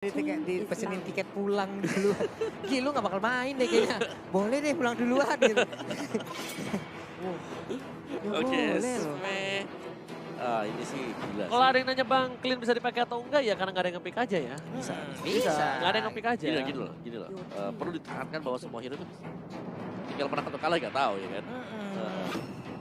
Dipesenin tiket pulang dulu. Gi, lu gak bakal main deh kayaknya. Boleh deh pulang duluan gitu. Oke, Boleh loh. ini sih gila Kalau sih. ada yang nanya Bang, clean bisa dipakai atau enggak ya karena nggak ada yang nge-pick aja ya. Bisa. Nggak ada yang nge-pick aja. Gini loh. Perlu ditekankan bahwa semua hero itu tinggal menang atau kalah gak tahu ya kan.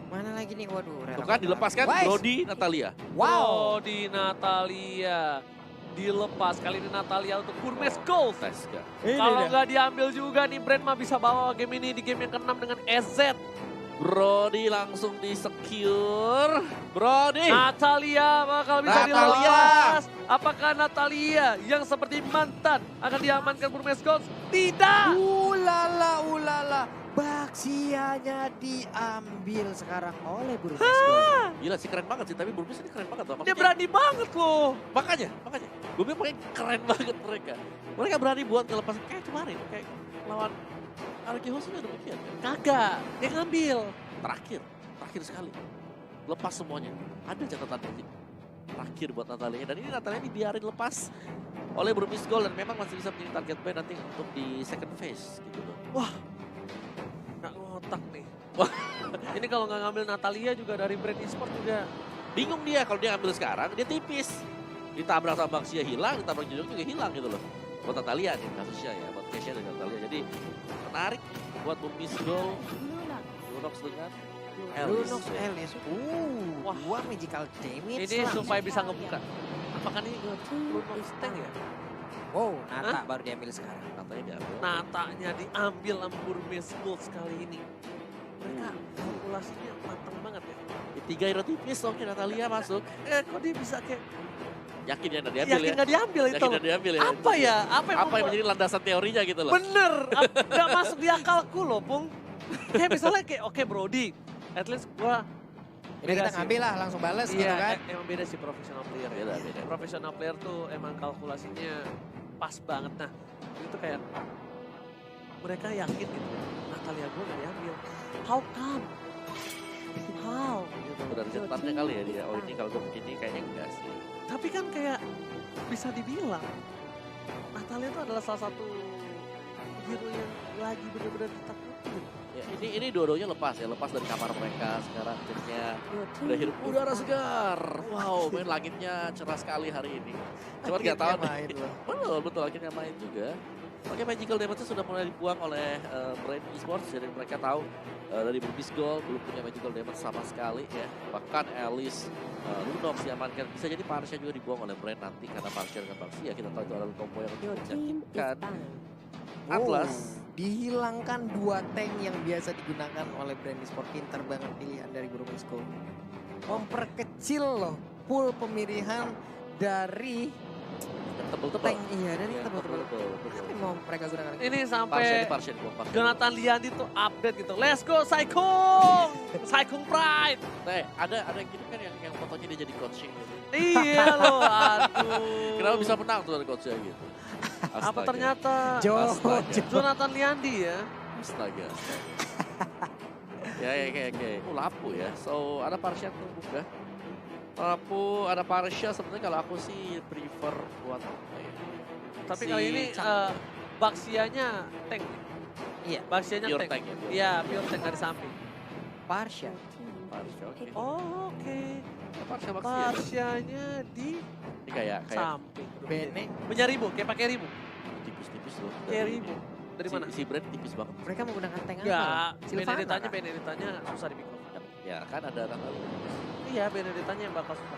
Mana lagi nih, waduh. Tuh kan dilepaskan Brody Natalia. Wow. Di Natalia. Dilepas kali ini Natalia untuk Burmes Gold. Teska. Kalau nggak diambil juga nih Brand mah bisa bawa game ini di game yang ke-6 dengan EZ. Brody langsung di-secure. Brody. Natalia bakal bisa Natalia. dilepas. Apakah Natalia yang seperti mantan akan diamankan Burmes Gold? Tidak. Ulala. Baksianya diambil sekarang oleh Burmes Gold. Gila sih keren banget sih, tapi Burmes ini keren banget loh. Dia berani banget loh. Makanya. Gue bilang makanya keren banget mereka. Mereka berani buat ngelepas kayak kemarin. Kayak lawan Arkeos ini demikian kan. Kagak, dia ngambil. Terakhir sekali. Lepas semuanya. Ada catatan penting. Terakhir buat Natalia. Dan ini Natalia dibiarin lepas oleh Burmes Gold. Dan memang masih bisa menjadi target buy nanti untuk di second phase gitu loh. Wah, nggak ngotak nih. Ini kalau nggak ngambil Natalia juga dari Brand Esports juga. Bingung dia kalau dia ambil sekarang, dia tipis. Ditabrak sama Baxia hilang, ditabrak Jujung juga hilang gitu loh. Buat Natalia nih kasusnya ya, buat Keisha dan Natalia. Jadi menarik buat Burmes Gold. Lunox dengan Lunox Alice. Wah. Dua magical damage. Ini supaya bisa ngebuka. Apakah ini Lunox tank ya? Wow, Nata baru diambil sekarang. Natanya diambil. Natanya diambil sama Burmes Gold sekali ini. Mereka kalkulasinya matang banget ya. Di 3 hero tipis, oke Natalia masuk. Kok dia bisa kayak Yakin ya nggak diambil yakin ya? nggak diambil itu? Yakin nggak diambil ya? Apa ya? Apa yang menjadi landasan teorinya gitu loh? Bener, nggak masuk di akalku loh, Pung. Kayak misalnya kayak oke Brody, at least gua Ini kita ngambil lah, langsung bales gitu iya, kan. emang beda sih profesional player. Beda. Profesional player tuh emang kalkulasinya pas banget. Nah, itu kayak mereka yakin gitu. Natalia gue gak diambil. How come? How? Gitu. Udah ada catatannya kali ya dia. Oh ini kalau gue begini kayaknya enggak sih. Tapi kan kayak bisa dibilang Natalia itu adalah salah satu hero yang lagi benar-benar ditakutin. Ya, ini dua-duanya lepas ya, lepas dari kamar mereka sekarang akhirnya udah hirup udara segar. Wow, main langitnya cerah sekali hari ini. Cuma nggak tahu main loh. betul akhirnya main juga. Oke, magical damage sudah mulai dibuang oleh Brand Esports, jadi mereka tahu dari Burmes Gold belum punya magical damage sama sekali ya. Bahkan Alice, Lunox diamankan, bisa jadi Parsha juga dibuang oleh Brand nanti karena Parsha dengan Baxia kita tahu itu adalah combo yang menyakitkan. Atlas dihilangkan 2 tank yang biasa digunakan oleh Brand Esports. Pintar banget pilihan dari Burmes Gold. Memperkecil loh pool pemilihan dari tebel-tebel. tank, iya dari Iya, tebel-tebel. tebel-tebel. Apa yang mau mereka gunakan? Ini sampai Parsha dibuang, Parsha. Jonathan Liandi tuh update gitu. Let's go Saikung! Saikung Pride! Ada gitu kan yang fotonya dia jadi coaching gitu. Iya loh, aduh. Kenapa bisa menang tuh dari coachnya gitu? Apa ternyata Astaga. Jonathan Liandi ya? Astaga. Ya, oke. Lapu ya. So, ada Parsha yang terbuka. Lapu, ada Parsha sebenarnya kalau aku sih prefer buat apa ya? Tapi Si kali ini Chang. Baxianya tank. Iya. Baxianya Pure tank. tank ya, pure Iya, pure tank dari samping. Parsha. Parsha, oke. Oh, oke. Parsha Baxia. Barsianya di Ini kayak samping. Bene. Punya ribu, kayak pakai ribu. tipis-tipis loh. Kayak ribu. Dari mana? Si Brand tipis banget. Mereka menggunakan tank apa? Enggak, Sylvana kah? Beneditanya susah di pick off. Ya kan ada Natalia. Iya, Beneditanya yang bakal susah.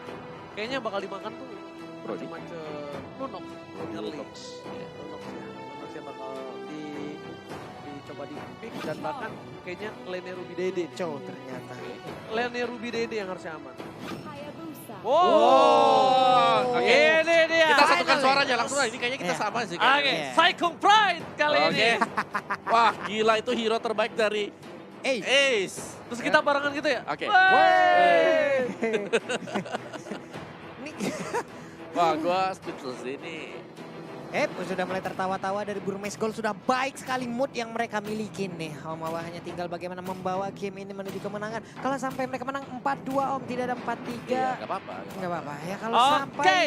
Kayaknya yang bakal dimakan tuh Brody. macam-macam Lunox. Early. Lunox. Ya. Lunox yang bakal dicoba di pick dan bahkan kayaknya Lene Ruby Dede. Cow ternyata. Lene Ruby Dede yang harusnya aman. Wow. Oke. Ini dia. Kita satukan Finally. suaranya langsung lah. Ini kayaknya kita Iya. sama sih. Oke, kayaknya. Saikung Pride kali Oke. ini. Wah, gila itu hero terbaik dari Ace. Terus kita barengan gitu ya? Oke. Wey. Ini Wah, gua speechless ini. Sudah mulai tertawa-tawa dari Burmese Gold. Sudah baik sekali mood yang mereka miliki nih. Om Awa hanya tinggal bagaimana membawa game ini menuju kemenangan. Kalau sampai mereka menang 4-2 Om, tidak ada 4-3. Iya, gak apa-apa. Nggak apa-apa ya kalau sampai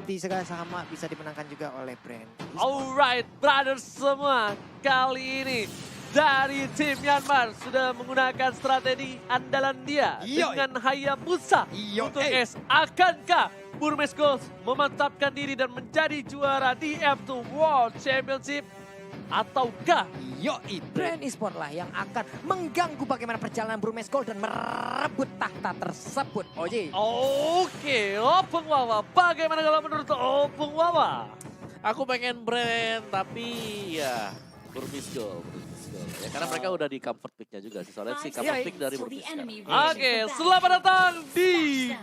bisa sama bisa dimenangkan juga oleh Brand. Alright, brothers semua. Kali ini dari tim Myanmar sudah menggunakan strategi andalan dia dengan Hayabusa untuk S. Akankah Burmese Gold memantapkan diri dan menjadi juara di F2 World Championship? Ataukah Brand Esports lah yang akan mengganggu bagaimana perjalanan Burmese Gold dan merebut tahta tersebut, Oji. Oke, Opung Wawa. Bagaimana kalau menurut Opung Wawa? Aku pengen Brand, tapi ya Burmese Gold. Ya, karena mereka udah di comfort pick-nya juga sih. Soalnya sih comfort pick dari Burmese sekarang. Oke, selamat datang di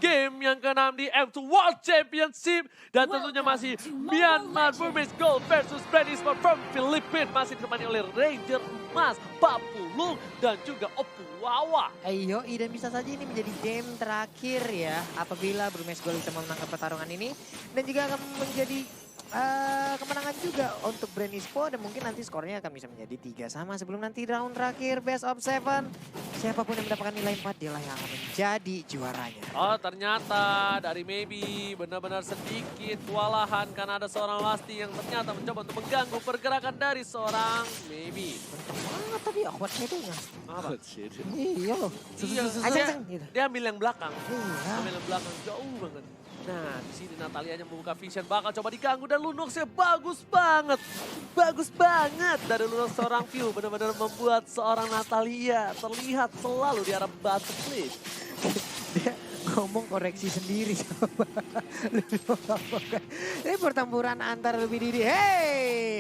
game yang ke-6 di F2 World Championship. Dan tentunya masih Myanmar Burmese Gold versus Brand Esports from Philippines. Masih ditemani oleh Ranger Emas, Papulung, dan juga Opung Wawa. Dan bisa saja ini menjadi game terakhir ya. Apabila Burmese Gold bisa memenangkan pertarungan ini. Dan juga akan menjadi kemenangan juga untuk Brand Esports. Dan mungkin nanti skornya akan bisa menjadi 3-3 sebelum nanti round terakhir best of 7. Siapapun yang mendapatkan nilai 4 dialah yang akan menjadi juaranya. Oh, ternyata dari Maybe benar-benar sedikit kewalahan karena ada seorang Lasti yang ternyata mencoba untuk mengganggu pergerakan dari seorang Maybe. Banget tapi awkward shadownya. Apa? Iya loh. Dia ambil yang belakang. Iya. Ambil yang belakang jauh banget. Nah, di sini Natalianya membuka vision, bakal coba diganggu dan Lunoxnya bagus banget. Bagus banget dari Lunox seorang view, benar-benar membuat seorang Natalia terlihat selalu di arah bottom lane. Dia ngomong koreksi sendiri sama ini pertempuran antar lebih diri.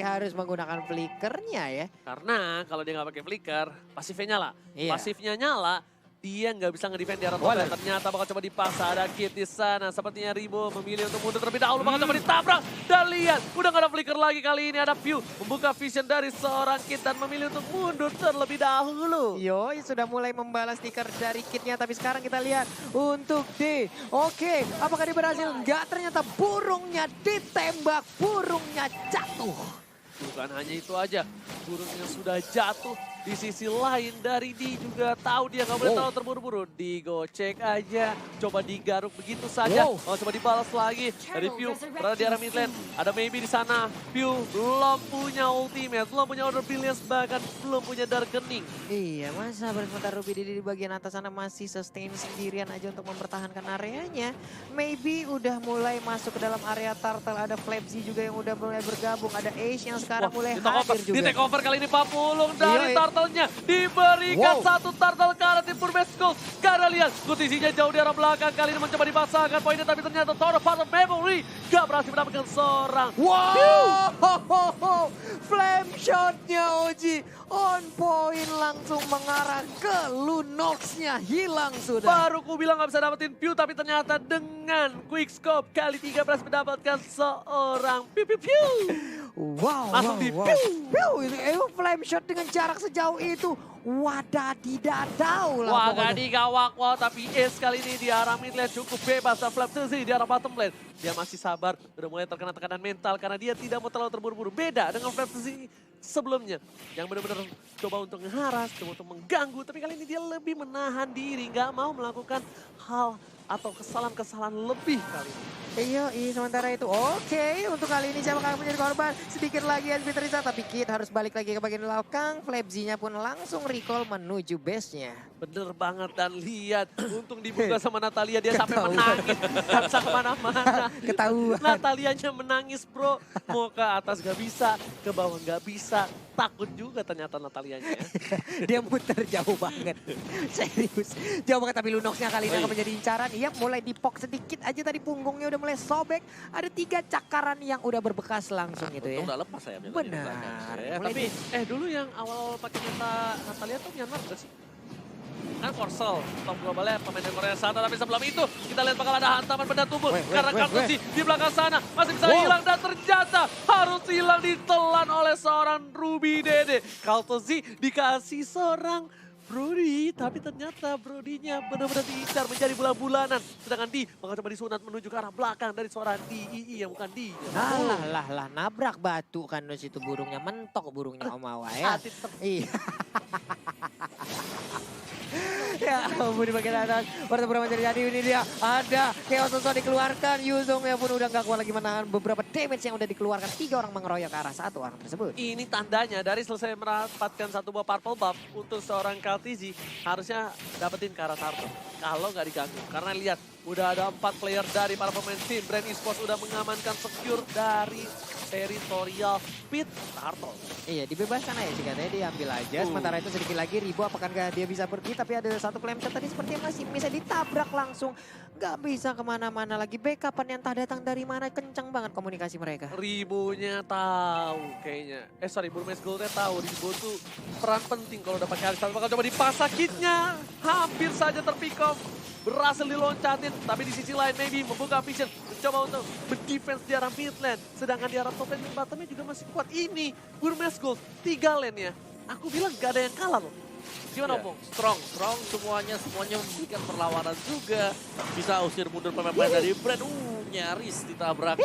Harus menggunakan flickernya ya. Karena kalau dia nggak pakai flicker, pasifnya nyala. Iya. Pasifnya nyala, dia nggak bisa ngedefend di arah top lane. Ternyata bakal coba dipaksa, ada Kid di sana. Sepertinya Rimo memilih untuk mundur terlebih dahulu, bakal coba ditabrak. Dan lihat, udah nggak ada flicker lagi kali ini. Ada Pew membuka vision dari seorang Kid dan memilih untuk mundur terlebih dahulu. Sudah mulai membalas stiker dari Kidnya, tapi sekarang kita lihat untuk D. Oke, apakah dia berhasil? Enggak, ternyata burungnya ditembak, burungnya jatuh. Bukan hanya itu aja, burungnya sudah jatuh. Di sisi lain dari D juga tahu dia nggak boleh terlalu terburu-buru. Digocek aja, coba digaruk begitu saja. Coba dibalas lagi dari Pew berada di arah mid lane. Ada Maybe di sana. Pew belum punya ultimate, belum punya order brilliance, bahkan belum punya darkening. Iya, masa sementara Ruby di bagian atas sana masih sustain sendirian aja untuk mempertahankan areanya. Maybe udah mulai masuk ke dalam area turtle. Ada Flapsy juga yang udah mulai bergabung. Ada Ace yang sekarang mulai hadir juga. Di take over kali ini Papulung dari turtle-nya. Diberikan satu turtle ke arah tim Burmese Gold. Karena lihat, kondisinya jauh di arah belakang. Kali ini mencoba dipasangkan poinnya, tapi ternyata Tower of Memory gak berhasil mendapatkan seorang. Flame shot-nya Oji on point, langsung mengarah ke Lunox-nya, hilang sudah. Baru ku bilang gak bisa dapetin Pew, tapi ternyata dengan quick scope kali 3 berhasil mendapatkan seorang Pew. Langsung di flame shot dengan jarak sejauh itu. Wadadidadau lah. Wagadiga wow, tapi Ace kali ini di arah mid lane cukup bebas. Dan Flapsy di arah bottom lane. Dia masih sabar, udah mulai terkena tekanan mental karena dia tidak mau terlalu terburu-buru. Beda dengan Flapsy sebelumnya yang benar-benar coba untuk ngeharas, coba untuk mengganggu. Tapi kali ini dia lebih menahan diri, nggak mau melakukan hal atau kesalahan-kesalahan lebih kali ini. Sementara itu oke, untuk kali ini siapa akan menjadi korban? Sedikit lagi SB tersisa, tapi Kid harus balik lagi ke bagian belakang. Flapsy-nya pun langsung recall menuju base-nya. Bener banget, dan lihat untung dibuka sama Natalia, dia sampai menangis. Gak bisa kemana-mana. Ketahuan. Natalianya menangis bro, mau ke atas gak bisa, ke bawah gak bisa. Takut juga ternyata Natalianya. Dia muter jauh banget. Serius. Jauh banget, tapi Lunox-nya kali ini akan menjadi incaran. Iya, mulai dipok sedikit aja tadi, punggungnya udah mulai sobek. Ada 3 cakaran yang udah berbekas langsung gitu ya. Udah lepas saya. Benar. Tapi dulu yang awal pakai Natalia tuh Myanmar gak sih? Kan Korsel, top globalnya pemain dari Korea Selatan. Tapi sebelum itu kita lihat bakal ada hantaman benda tubuh. Karena Kaltusi di belakang sana masih bisa hilang, dan ternyata harus hilang ditelan oleh seorang Ruby Dede. Kaltusi dikasih seorang Brody, tapi ternyata Brodinya benar-benar diincar menjadi bulan-bulanan. Sedangkan di bakal coba disunat menuju ke arah belakang dari seorang DII yang bukan di. Lah, nabrak batu kan di situ burungnya, mentok burungnya Om Awa ya. Iya. Ya ampun di bagian atas, pertempuran terjadi, ini dia ada Chaos Sosok dikeluarkan, Yuzongnya pun udah gak kuat lagi menahan beberapa damage yang udah dikeluarkan, 3 orang mengeroyok ke arah 1 orang tersebut. Ini tandanya dari selesai mendapatkan 1 buah purple buff untuk seorang Kaltizi harusnya dapetin ke arah Turtle. Kalau nggak diganggu, karena lihat udah ada 4 player dari para pemain tim Brand Esports udah mengamankan secure dari territorial pit Turtle. Iya dibebaskan aja sih katanya, diambil aja. Sementara itu sedikit lagi Ribo apakah dia bisa pergi, tapi ada satu claim shot tadi sepertinya masih bisa ditabrak langsung. Nggak bisa kemana-mana lagi, backupan yang tak datang dari mana, kencang banget komunikasi mereka. Ribonya tahu kayaknya. Burmese Goldnya tahu Ribo tuh peran penting kalau udah pakai Alistar. Bakal coba dipasang kitnya, hampir saja terpikom. Berhasil diloncatin, tapi di sisi lain maybe membuka vision. Mencoba untuk mendefense di arah mid lane. Sedangkan di arah top lane dan bottomnya juga masih kuat. Ini Burmese Gold, 3 lane ya. Aku bilang gak ada yang kalah loh. Gimana Opung? Strong semuanya memberikan perlawanan juga. Bisa usir mundur pemain dari Brand. Nyaris ditabrak.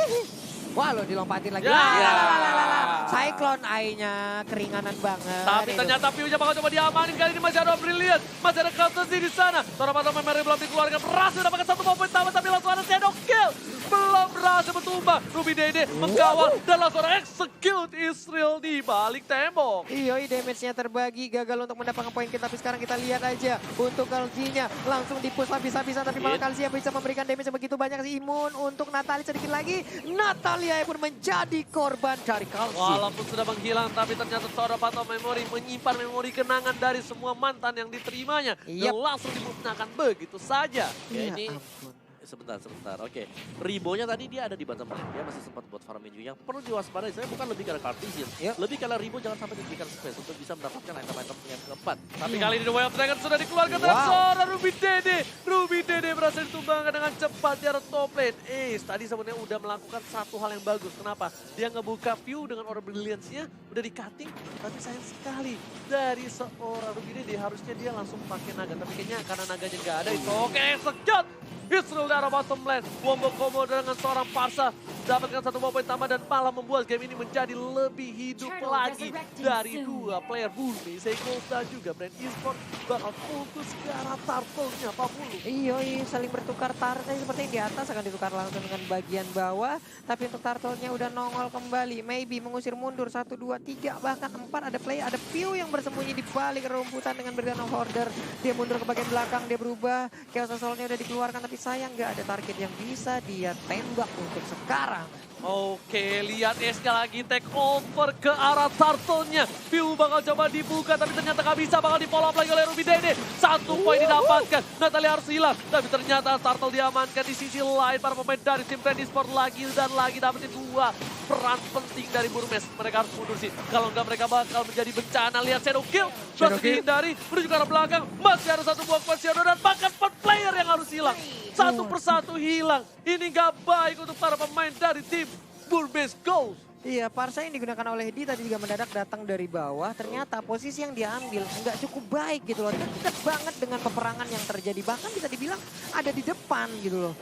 Wah lo dilompatin lagi. Ya. Cyclone Eye-nya keringanan banget. Tapi itu. ternyata Piunya bakal coba diamanin. Kali ini masih ada Brilliant. Masih ada Kaltizi di sana. Seorang pemain Mary belum dikeluarkan. Berhasil mendapatkan 1 poin tambah. Tapi langsung ada Shadow Kill. Belum berhasil bertumbang. Ruby Dede mengkawal. Dan langsung execute Israel di balik tembok. Iya, damage-nya terbagi, gagal untuk mendapatkan poin kita. Tapi sekarang kita lihat aja untuk Kalji-nya langsung dipush habis-habisan. Tapi malah Kalji yang bisa memberikan damage yang begitu banyak sih. Imun untuk Natalia sedikit lagi. Natalia pun menjadi korban dari Kalji. Walaupun sudah menghilang, tapi ternyata seorang Pato Memory menyimpan memori kenangan dari semua mantan yang diterimanya. Dan langsung dimusnahkan begitu saja. Ya ini ampun. sebentar. Oke. Ribonya tadi dia ada di bottom lane. Dia masih sempat buat farming juga. Yang perlu diwaspadai saya bukan lebih karena Kaltizi. Lebih karena Ribo jangan sampai diberikan space untuk bisa mendapatkan item-item yang keempat. Tapi kali ini The Way of Dragon sudah dikeluarkan dari seorang Ruby Dede. Ruby Dede berhasil ditumbangkan dengan cepat di arah top lane. Tadi sebenarnya udah melakukan satu hal yang bagus. Kenapa? Dia ngebuka view dengan Aura Brilliance-nya. Udah di cutting. Tapi sayang sekali dari seorang Ruby Dede. Harusnya dia langsung pakai naga. Tapi kayaknya karena naganya nggak ada. Itu oke, sekejap. Israel dari bottom lane. Wombo combo dengan seorang Parsa. Dapatkan 1 poin tambah dan malah membuat game ini menjadi lebih hidup lagi. Dari 2 player Burmese Gold dan juga Brand Esports bakal fokus ke arah Turtle-nya Pak Bulu. Iya, saling bertukar turtle seperti di atas akan ditukar langsung dengan bagian bawah. Tapi untuk turtle-nya udah nongol kembali. Maybe mengusir mundur 1, 2, 3 bahkan 4 ada play. Ada Piu yang bersembunyi di balik rumputan dengan Breath of Order. Dia mundur ke bagian belakang, dia berubah. Chaos Assault-nya udah dikeluarkan tapi sayang nggak ada target yang bisa dia tembak untuk sekarang. Oke, lihat SK lagi take over ke arah Turtle-nya. Piu bakal coba dibuka tapi ternyata nggak bisa, bakal di follow up lagi oleh Ruby Dede. 1 poin didapatkan, Natalia harus hilang. Tapi ternyata Turtle diamankan di sisi lain. Para pemain dari tim Brand Esports lagi dan lagi dapetin 2 peran penting dari Burmese. Mereka harus mundur sih, kalau nggak mereka bakal menjadi bencana. Lihat Shadow Kill, berhasil dihindari, menuju ke arah belakang. Masih ada 1 buah Questiono dan bahkan 4 player yang harus hilang. 1 persatu hilang. Ini nggak baik untuk para pemain dari tim Burmese Gold. Iya, Parsa yang digunakan oleh Di tadi juga mendadak datang dari bawah. Ternyata posisi yang diambil nggak cukup baik gitu loh. Dekat banget dengan peperangan yang terjadi. Bahkan bisa dibilang ada di depan gitu loh.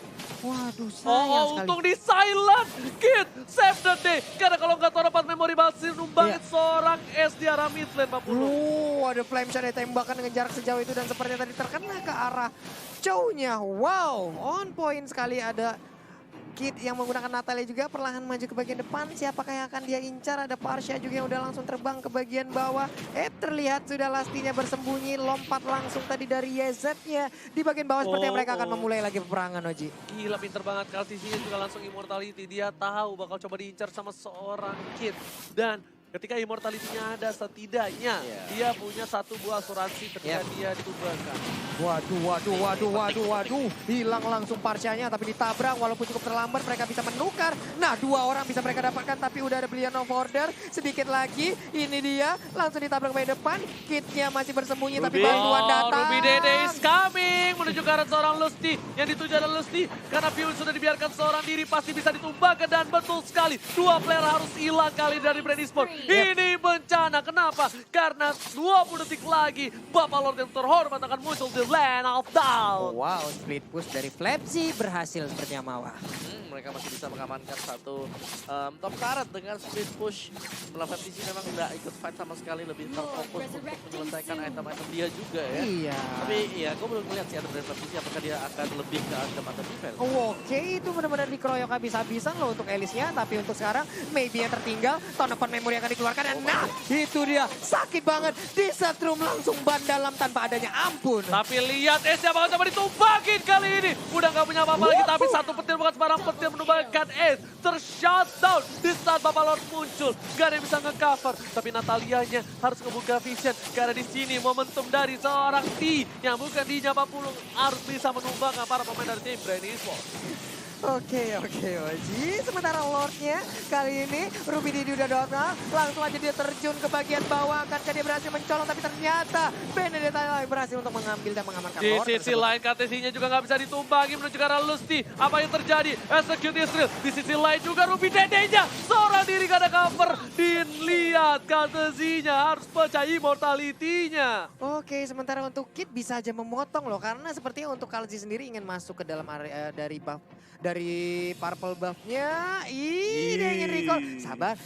Waduh, sayang sekali. Untung di silent. Kid, save the day. Karena kalau nggak tahu dapat memori balsir numbangin seorang S di arah mid lane 40. Ada flame shot ditembakkan dengan jarak sejauh itu. Dan sepertinya tadi terkena ke arah Chow-nya. Wow, on point sekali ada Kid yang menggunakan Natalia juga perlahan maju ke bagian depan. Siapakah yang akan dia incar? Ada Parsha juga yang udah langsung terbang ke bagian bawah. Terlihat sudah Lastinya bersembunyi. Lompat langsung tadi dari YZ-nya. Di bagian bawah sepertinya mereka akan memulai lagi peperangan, Oji. Gila, pinter banget. Kaltizi juga langsung immortality. Dia tahu bakal coba diincar sama seorang Kid. Dan ketika immortality-nya ada, setidaknya dia punya 1 buah asuransi ketika dia ditumbangkan. Waduh. Hilang langsung Parsyanya tapi ditabrak walaupun cukup terlambat mereka bisa menukar. Nah, 2 orang bisa mereka dapatkan tapi udah ada Brilliant of Order. Sedikit lagi, ini dia langsung ditabrak ke depan. Kidnya masih bersembunyi tapi bantuan datang. Ruby Dede is coming menuju ke arah seorang Lusty. Yang dituju adalah Lusty karena Piu sudah dibiarkan seorang diri pasti bisa ditumbangkan dan betul sekali 2 player harus hilang kali dari Brand Esports. Ini bencana. Kenapa? Karena 20 detik lagi Bapak Lord yang terhormat akan muncul di Land of Down. Wow, split push dari Flapsy berhasil sepertinya Mawa. Mereka masih bisa mengamankan satu top turret dengan split push. Melawan PC memang nggak ikut fight sama sekali, lebih terfokus untuk menyelesaikan item-item dia juga ya. Iya. Tapi ya gue belum melihat sih ada brand PC apakah dia akan lebih ke item atau defense. Oke, itu benar-benar dikeroyok habis-habisan loh untuk Elisnya. Tapi untuk sekarang, maybe yang tertinggal, tahun depan memori akan dikeluarkan. Dan nah, itu dia. Sakit banget. Di setrum langsung ban dalam tanpa adanya ampun. Tapi lihat Ace bakal coba ditumbakin kali ini. Udah nggak punya apa-apa lagi, tapi satu petir bukan sembarang petir menumbangkan Ace. Tershutdown di saat Bapak Lord muncul. Gak ada yang bisa nge-cover. Tapi Natalianya harus ngebuka vision. Karena di sini momentum dari seorang T yang bukan T-nya 40 harus bisa menumbangkan para pemain dari tim Brand Esports. Oke, Oji. Sementara Lordnya kali ini Ruby Didi udah donal. Langsung aja dia terjun ke bagian bawah. Akankah dia berhasil mencolong, tapi ternyata Benedetta berhasil untuk mengambil dan mengamankan Di Lord sisi tersebut. lain KTC-nya juga nggak bisa ditumbangi menuju ke arah Lusty. Apa yang terjadi? Execute Israel. Di sisi lain juga Ruby Dede-nya. Seorang diri gak ada cover. Dilihat KTC-nya harus pecah immortality-nya. Oke, sementara untuk Kid bisa aja memotong loh. Karena sepertinya untuk Kalzi sendiri ingin masuk ke dalam area dari buff. Dari purple buff-nya, dia ingin recall. Sabar.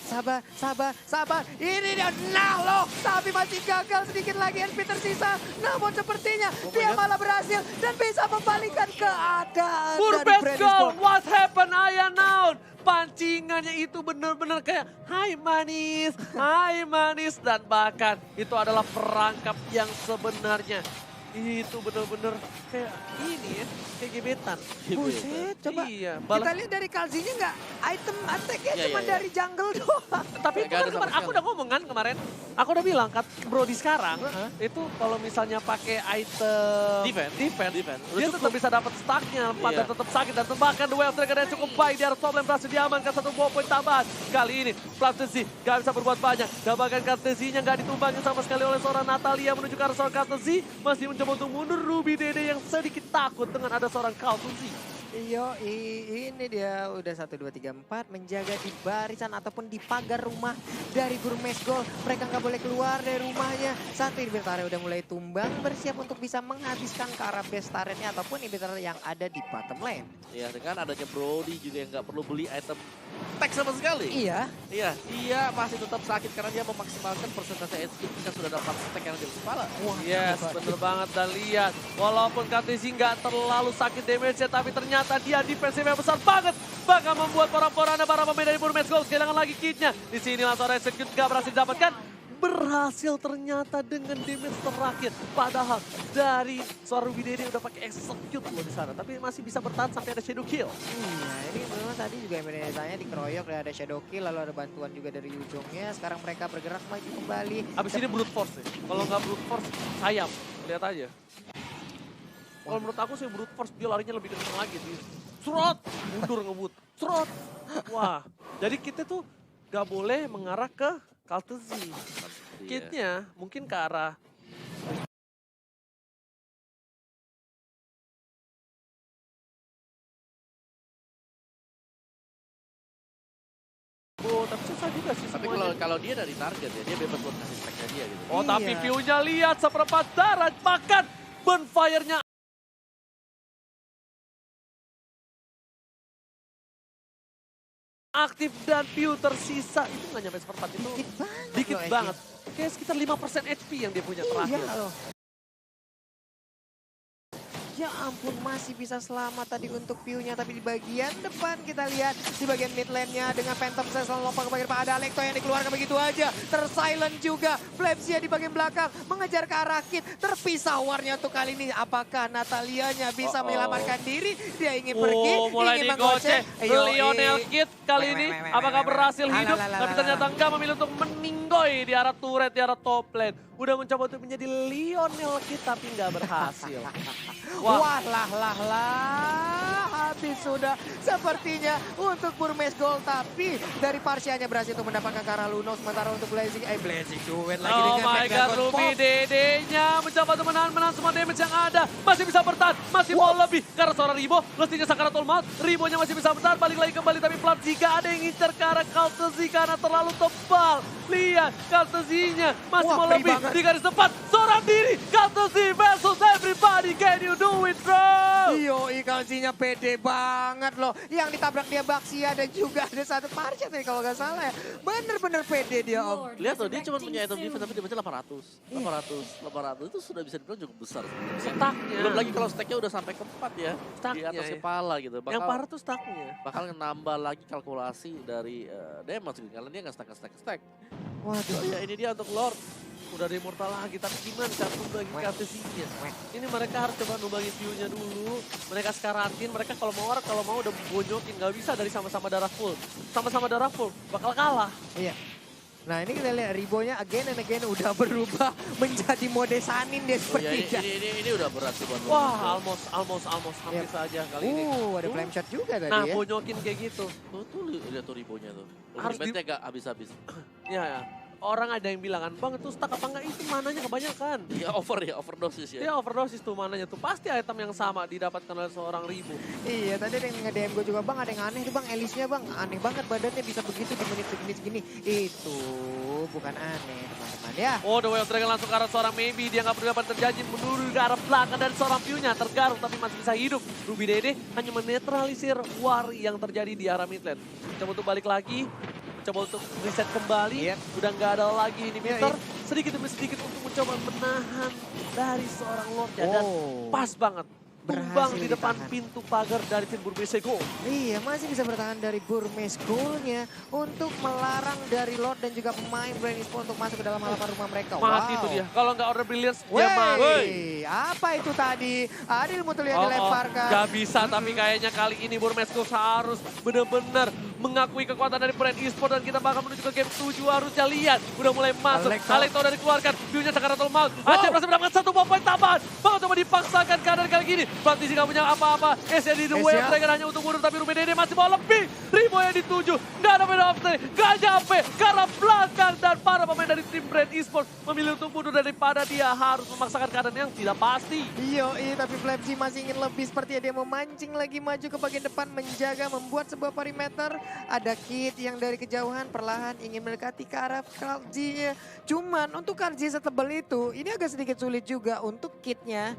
Ini dia, nah loh. Tapi masih gagal, sedikit lagi HP tersisa. Namun sepertinya dia malah berhasil dan bisa membalikan keadaan dari Burbet Brand Gold, Esports. what happened Ayanaun? Pancingannya itu benar-benar kayak hai manis. Dan bahkan itu adalah perangkap yang sebenarnya. Itu benar-benar kayak ini ya, kayak gebetan. Buset, coba Iya, kita lihat dari Kalzinya nggak item attack-nya Iya, cuma iya. dari jungle doang. Tapi itu Nggak kan ada sama kemarin, aku sekali. udah ngomong kan kemarin. Aku udah bilang, Brody sekarang itu kalau misalnya pakai item defense, dia tetap bisa dapat stacknya, 4 dan Iya. tetap sakit. Dan bahkan The Way of Dragon yang cukup baik, dia harus problem berhasil diamankan 1 poin tambahan. Kali ini Platesi gak bisa berbuat banyak. Dan bahkan Katesi-nya gak ditumbangin sama sekali oleh seorang Natalia menuju ke arah seorang Katesi. Masih mencoba untuk mundur Ruby Dede yang sedikit takut dengan ada seorang Kaltuzi. Iyo, ini dia udah 1, 2, 3, 4 menjaga di barisan ataupun di pagar rumah dari Gourmet Gold. Mereka nggak boleh keluar dari rumahnya. Satu inventarnya udah mulai tumbang, bersiap untuk bisa menghabiskan ke arah base turretnya ataupun inventar yang ada di bottom lane. Ya dengan adanya Brody juga yang nggak perlu beli item tag sama sekali. Iya. Iya, dia masih tetap sakit karena dia memaksimalkan persentase HP ketika sudah dapat stack yang ada di kepala. Wah, Yes, bener banget. Dan lihat, walaupun Katesi nggak terlalu sakit damage-nya, tapi ternyata dia defensive-nya besar banget. Bahkan membuat para pemain dari Gourmet Gold kehilangan lagi kit-nya. Di sini langsung execute gak berhasil didapatkan. Berhasil ternyata dengan damage terakhir. Padahal dari seorang Ruby Dede udah pakai execute loh di sana. Tapi masih bisa bertahan sampai ada shadow kill. Iya, ini memang tadi juga Benedetta-nya dikeroyok, ada shadow kill, lalu ada bantuan juga dari ujungnya. Sekarang mereka bergerak maju kembali. Abis ini brute force nih. Kalau nggak brute force, sayap. Lihat aja. Kalau menurut aku sih brute force dia larinya lebih kenceng lagi sih. Serot, mundur ngebut. Serot. Wah, jadi kita tuh nggak boleh mengarah ke Kaltezi. Kitnya mungkin ke arah tapi susah juga sih Tapi semuanya. kalau dia dari target ya, dia bebas buat ngasih stacknya dia gitu. Oh, tapi Iya. view-nya lihat seperempat darat, bahkan bonfire-nya aktif dan view tersisa. Itu nggak nyampe seperempat, itu Dikit banget. dikit loh, banget. Kayak sekitar 5% HP yang dia punya terakhir. Iya loh. Ya ampun, masih bisa selamat tadi untuk view-nya. Tapi di bagian depan kita lihat di bagian mid lane-nya dengan Phantom Sails lompat ke bagian depan. Ada Alekto yang dikeluarkan begitu aja. Tersilent juga. Flapsia di bagian belakang mengejar ke arah Kid. Terpisah warnya untuk kali ini. Apakah Natalianya bisa menyelamatkan diri? Dia ingin pergi, Mulai ingin digoceh. Ayo, Lionel Kid kali ini apakah berhasil hidup? Tapi ternyata enggak, memilih untuk meninggoy di arah turret, di arah top lane. Udah mencoba untuk menjadi Lionel Kid tapi nggak berhasil. Wah, habis sudah sepertinya untuk Gourmet Gold. Tapi dari Parsianya berhasil untuk mendapatkan ke arah Luno. Sementara untuk Blazing, Blazing duet lagi Oh dengan my Mega god, God Ruby Pop. Dede-nya mencoba untuk menahan semua damage yang ada. Masih bisa bertahan, masih mau lebih. Karena seorang Ribo, Lustinya Sakaratul Maut. Ribonya masih bisa bertahan, balik lagi kembali. Tapi Plat Zika ada yang ngincar ke arah Kaltezi karena terlalu tebal. Lihat Kartesinya masih Wah, mau free lebih banget. di garis depan. Seorang diri Kartesi versus everybody. Can you do it bro? Yoi, Kalsinya pede banget loh. Yang ditabrak dia Baxia dan juga ada satu Marsha tadi kalau nggak salah ya. Bener-bener pede dia Om. Lihat tuh, dia cuma punya item defense tapi dia baca 800. 800 itu sudah bisa dibilang cukup besar sebenarnya. Stucknya. Belum lagi kalau stacknya udah sampai ke 4 ya. Di Stucknya atas ya. kepala gitu. Yang parah tuh stucknya. Bakal nambah lagi kalkulasi dari damage gitu. Karena dia nggak stack. Waduh. Oh ya ini dia untuk Lord. Udah ada immortal lagi, tapi gimana cara numbangin Kartesinya? Ini mereka harus coba numbangin view-nya dulu. Mereka sekaratin, mereka kalau mau udah bonyokin. Nggak bisa dari sama-sama darah full. Sama-sama darah full, bakal kalah. Iya. Nah ini kita lihat Ribonya again and again udah berubah menjadi mode Sanin dia Oh ya sepertinya. ini udah berat sih buat Lord. Wah, almost hampir saja kali ini. Ada flame shot juga tadi Nah, ya. bonyokin kayak gitu. Tuh lihat tuh ribonya tuh. Harus di- Ultimate-nya gak habis-habis. Ya. Orang ada yang bilang kan, Bang itu stuck apa enggak? Itu mananya kebanyakan. Ya overdosis ya. Dia overdosis tuh mananya tuh. Pasti item yang sama didapatkan oleh seorang Ribu. Iya tadi ada yang nge-DM gue juga Bang, ada yang aneh tuh Bang, Elisnya Bang. Aneh banget badannya bisa begitu di menit segini. Itu bukan aneh teman-teman ya. Oh, The Way of Dragon langsung ke arah seorang Maybe. Dia nggak peduli apa yang terjadi. Menurut ke arah belakang dan seorang View-nya tergaruk tapi masih bisa hidup. Ruby Dede hanya menetralisir war yang terjadi di arah mid lane. Coba untuk balik lagi. Coba untuk reset kembali. Iya. Udah nggak ada lagi ini Iya, Mister. Sedikit demi sedikit untuk mencoba menahan dari seorang Lord. Dan pas banget. Tumbang Berhasil di depan ditahan. pintu pagar dari tim Burbesego. Iya, masih bisa bertahan dari Burmes goalnya untuk melarang dari Lord dan juga pemain Brand Esports untuk masuk ke dalam halaman rumah mereka. Mati itu dia. Kalau nggak order brilliance, dia mati. Wey, apa itu tadi? Adil Mutulia dilemparkan. Gak bisa, tapi kayaknya kali ini Burmesco harus benar-benar mengakui kekuatan dari Brand Esports dan kita bakal menuju ke game 7 harusnya lihat. Udah mulai masuk, Alekto udah dikeluarkan, view-nya Sakaratul Maut. Aceh berhasil mendapatkan 1 poin tambahan. Bakal coba dipaksakan keadaan kali gini. Praktisi gak punya apa-apa, Asia di The Way of Dragon hanya untuk mundur, tapi Ruben Dede masih mau lebih. Ribo yang dituju, gak ada beda opsi, gak nyampe karena belakang dan para pemain dari tim Brand Esports memilih untuk mundur daripada dia harus memaksakan keadaan yang tidak pasti. Yoi, tapi Flapsy masih ingin lebih sepertinya dia memancing lagi maju ke bagian depan menjaga membuat sebuah perimeter. Ada Kid yang dari kejauhan perlahan ingin mendekati ke arah Karji-nya. Cuman untuk Karji setebal itu ini agak sedikit sulit juga untuk Kidnya.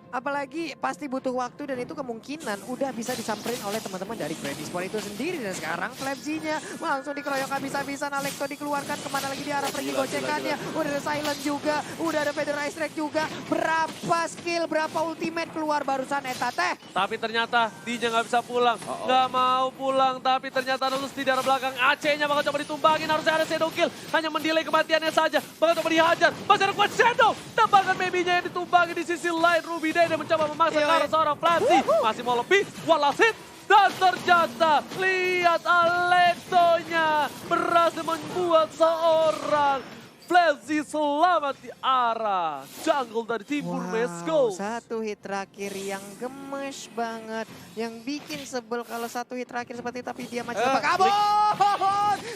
Apalagi pasti butuh waktu dan itu kemungkinan udah bisa disamperin oleh teman-teman dari Brand Esports itu sendiri. Dan sekarang Flapsy-nya langsung dikeroyok habis-habisan. Alekto dikeluarkan, kemana lagi di arah pergi gocekannya. Udah ada Silent juga, udah ada Federal Strike juga. Berapa skill, berapa ultimate keluar barusan Eta teh. Tapi ternyata Dinya nggak bisa pulang, nggak mau pulang. Tapi ternyata lulus di daerah belakang. AC-nya bakal coba ditumbangin, harusnya ada shadow kill. Hanya mendelay kematiannya saja, bakal coba dihajar. Masih ada kuat shadow, tambahkan maybe-nya yang ditumbangin di sisi lain. Ruby Dede mencoba memaksa ke arah seorang Flatsy. Masih mau lebih, walasit. Dan ternyata lihat Alektonya berhasil membuat seorang Flatsy selamat di arah jungle dari tim Burmesco. Satu hit terakhir yang gemes banget. Yang bikin sebel kalau satu hit terakhir seperti itu, tapi dia masih dapat kabur.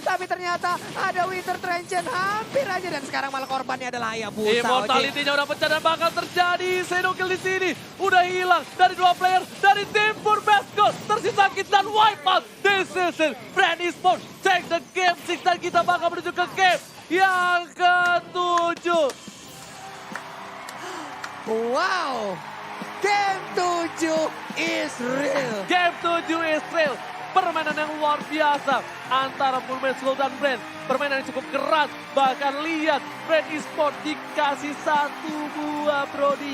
Tapi ternyata ada Winter Trenchen hampir aja dan sekarang malah korbannya adalah Hayabusa. Immortality-nya udah pecah dan bakal terjadi. Shadow kill di sini udah hilang dari 2 player dari tim Burmesco. Tersisa Kid dan wipe out. This is it. Brand Esports take the game 6 dan kita bakal menuju ke game yang ke-7. Wow, game 7 is real. Game 7 is real. Permainan yang luar biasa antara Burmesco dan Brand. Permainan yang cukup keras. Bahkan lihat Brand Esports dikasih 1 buah Brody.